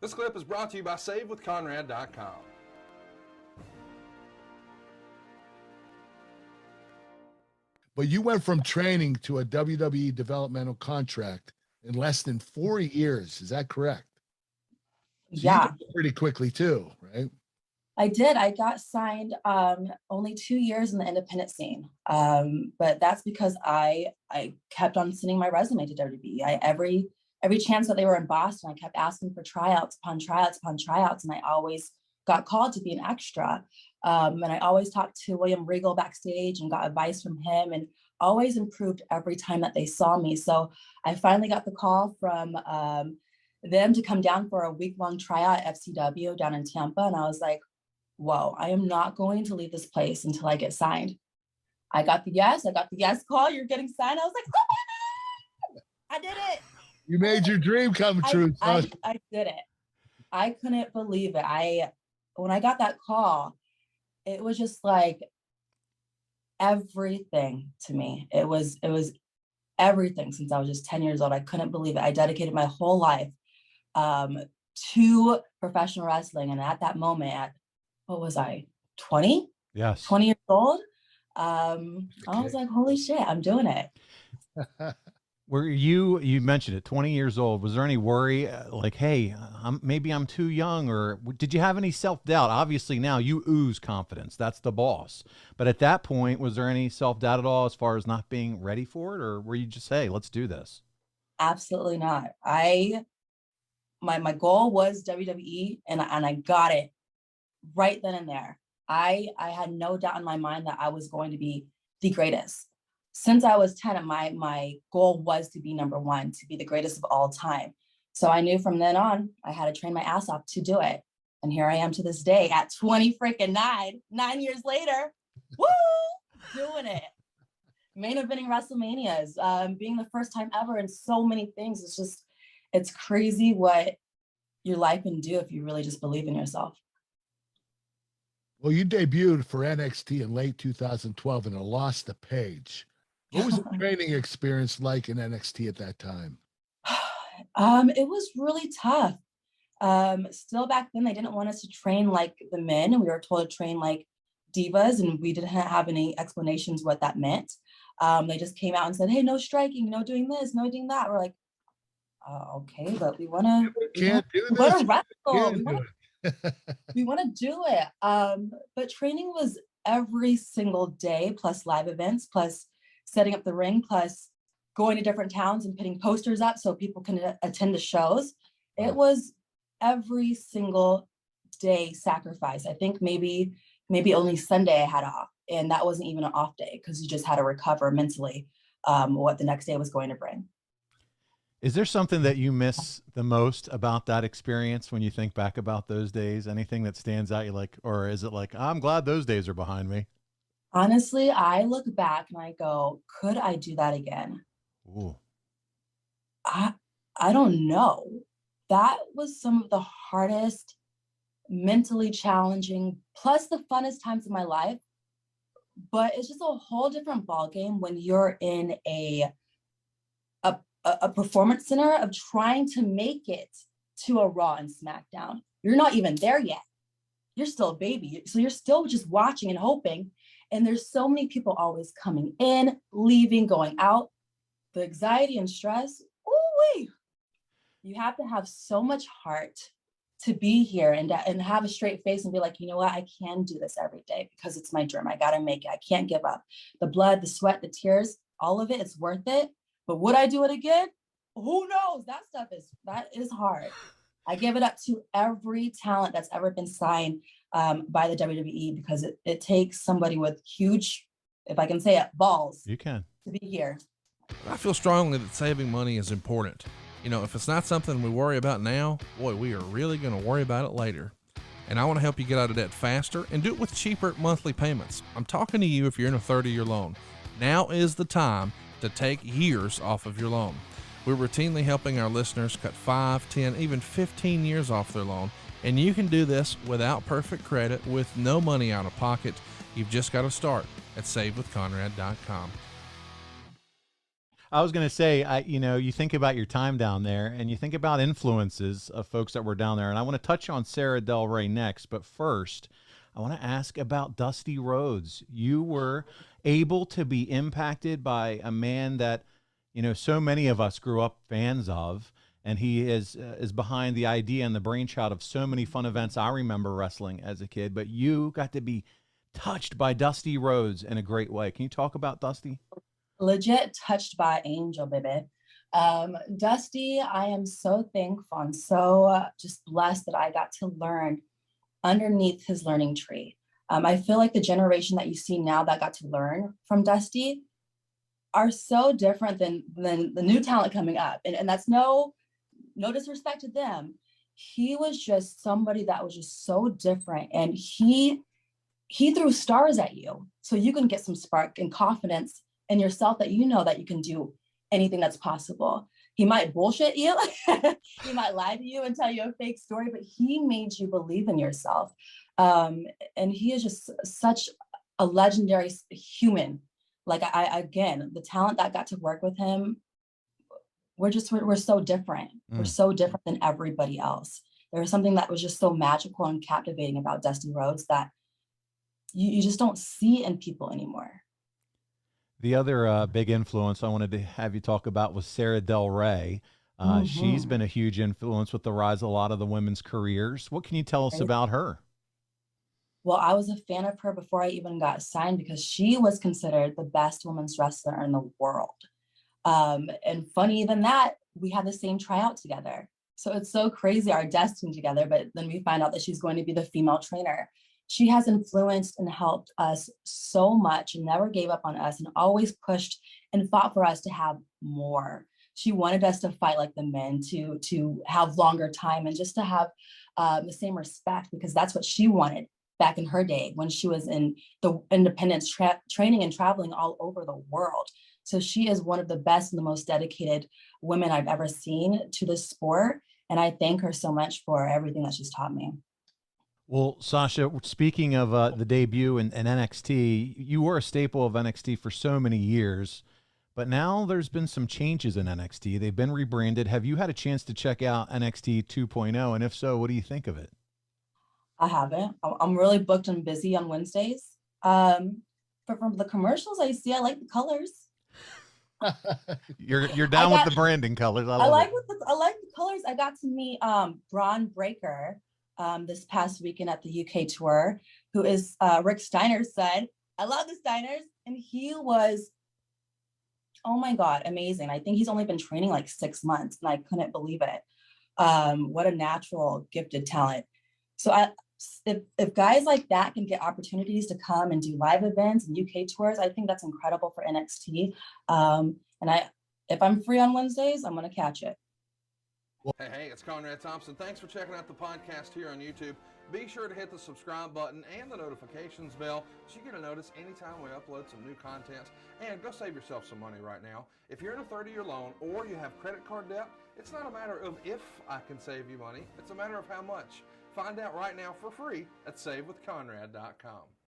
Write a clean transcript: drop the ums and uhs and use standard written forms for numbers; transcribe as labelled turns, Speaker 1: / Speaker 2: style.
Speaker 1: This clip is brought to you by SaveWithConrad.com.
Speaker 2: But you went from training to a WWE developmental contract in less than 4 years. Is that correct? So
Speaker 3: yeah.
Speaker 2: You did it pretty quickly too, right?
Speaker 3: I did. I got signed only 2 years in the independent scene. But that's because I kept on sending my resume to WWE. Every chance that they were in Boston, I kept asking for tryouts upon tryouts upon tryouts, and I always got called to be an extra. And I always talked to William Regal backstage and got advice from him, and always improved every time that they saw me. So I finally got the call from them to come down for a week-long tryout at FCW down in Tampa. And I was like, whoa, I am not going to leave this place until I get signed. I got the yes call, you're getting signed. I was like, oh, I did it.
Speaker 2: You made your dream come true.
Speaker 3: I did it. I couldn't believe it. When I got that call, it was just like everything to me. It was everything since I was just 10 years old. I couldn't believe it. I dedicated my whole life to professional wrestling. And at that moment, at what was I, 20?
Speaker 4: Yes.
Speaker 3: 20 years old. I was like, holy shit, I'm doing it.
Speaker 4: Were you mentioned it, 20 years old. Was there any worry like, hey, maybe I'm too young, or did you have any self-doubt? Obviously now you ooze confidence. That's the boss. But at that point, was there any self-doubt at all as far as not being ready for it? Or were you just, hey, let's do this?
Speaker 3: Absolutely not. My goal was WWE, and I got it right then and there. I had no doubt in my mind that I was going to be the greatest. Since I was 10, my goal was to be number one, to be the greatest of all time. So I knew from then on, I had to train my ass off to do it. And here I am to this day at 9 years later, woo, doing it. Main eventing WrestleManias, being the first time ever in so many things. It's crazy what your life can do if you really just believe in yourself.
Speaker 2: Well, you debuted for NXT in late 2012 and lost to Paige. What was the training experience like in NXT at that time?
Speaker 3: It was really tough. Still back then, they didn't want us to train like the men. We were told to train like divas, and we didn't have any explanations what that meant. They just came out and said, hey, no striking, no doing this, no doing that. We're like, okay, but we want to wrestle. We want to do it. But training was every single day, plus live events, plus setting up the ring, plus going to different towns and putting posters up so people can attend the shows. It was every single day sacrifice. I think maybe only Sunday I had off, and that wasn't even an off day because you just had to recover mentally what the next day was going to bring.
Speaker 4: Is there something that you miss the most about that experience when you think back about those days? Anything that stands out? You like, or is it like, I'm glad those days are behind me?
Speaker 3: Honestly, I look back and I go, could I do that again?
Speaker 4: Ooh.
Speaker 3: I don't know. That was some of the hardest, mentally challenging, plus the funnest times of my life. But it's just a whole different ballgame when you're in a performance center of trying to make it to a Raw and SmackDown. You're not even there yet. You're still a baby. So you're still just watching and hoping. And there's so many people always coming in, leaving, going out. The anxiety and stress, ooh-wee. You have to have so much heart to be here and have a straight face and be like, you know what, I can do this every day because it's my dream. I got to make it. I can't give up. The blood, the sweat, the tears, all of it, it's worth it. But would I do it again? Who knows? That is hard. I give it up to every talent that's ever been signed by the WWE because it takes somebody with huge, if I can say it, balls.
Speaker 4: You can.
Speaker 3: To be here.
Speaker 5: I feel strongly that saving money is important. You know, if it's not something we worry about now, boy, we are really going to worry about it later. And I want to help you get out of debt faster and do it with cheaper monthly payments. I'm talking to you if you're in a 30-year loan. Now is the time to take years off of your loan. We're routinely helping our listeners cut 5, 10, even 15 years off their loan, and you can do this without perfect credit with no money out of pocket. You've just got to start at SaveWithConrad.com.
Speaker 4: I was going to say, you think about your time down there and you think about influences of folks that were down there. And I want to touch on Sarah Del Rey next. But first, I want to ask about Dusty Rhodes. You were able to be impacted by a man that, so many of us grew up fans of. And he is behind the idea and the brainchild of so many fun events I remember wrestling as a kid. But you got to be touched by Dusty Rhodes in a great way. Can you talk about Dusty?
Speaker 3: Legit touched by angel, baby. Dusty, I am so thankful and so just blessed that I got to learn underneath his learning tree. I feel like the generation that you see now that got to learn from Dusty are so different than the new talent coming up. And that's no disrespect to them. He was just somebody that was just so different. And he threw stars at you so you can get some spark and confidence in yourself that you know that you can do anything that's possible. He might bullshit you. He might lie to you and tell you a fake story, but he made you believe in yourself. And he is just such a legendary human. Like again, the talent that got to work with him, we're so different. We're so different than everybody else. There was something that was just so magical and captivating about Dusty Rhodes that you just don't see in people anymore.
Speaker 4: The other big influence I wanted to have you talk about was Sarah Del Rey. She's been a huge influence with the rise of a lot of the women's careers. What can you tell us about her?
Speaker 3: Well, I was a fan of her before I even got signed because she was considered the best women's wrestler in the world. And funny than that, we had the same tryout together. So it's so crazy, our destiny together, but then we find out that she's going to be the female trainer. She has influenced and helped us so much and never gave up on us and always pushed and fought for us to have more. She wanted us to fight like the men, to have longer time and just to have the same respect, because that's what she wanted back in her day when she was in the independence training and traveling all over the world. So she is one of the best and the most dedicated women I've ever seen to this sport. And I thank her so much for everything that she's taught me.
Speaker 4: Well, Sasha, speaking of the debut in NXT, you were a staple of NXT for so many years, but now there's been some changes in NXT. They've been rebranded. Have you had a chance to check out NXT 2.0? And if so, what do you think of it?
Speaker 3: I haven't. I'm really booked and busy on Wednesdays. But from the commercials I see, I like the colors.
Speaker 4: You're down with the branding colors. I like
Speaker 3: the colors. I got to meet Braun Breaker this past weekend at the UK tour, who is Rick Steiner's son. I love the Steiners, and he was, oh my God, amazing. I think he's only been training like 6 months, and I couldn't believe it. What a natural, gifted talent. So if guys like that can get opportunities to come and do live events and UK tours, I think that's incredible for NXT. And if I'm free on Wednesdays, I'm going to catch it.
Speaker 1: Hey, it's Conrad Thompson. Thanks for checking out the podcast here on YouTube. Be sure to hit the subscribe button and the notifications bell so you get a notice anytime we upload some new content. And go save yourself some money right now. If you're in a 30-year loan or you have credit card debt, it's not a matter of if I can save you money. It's a matter of how much. Find out right now for free at SaveWithConrad.com.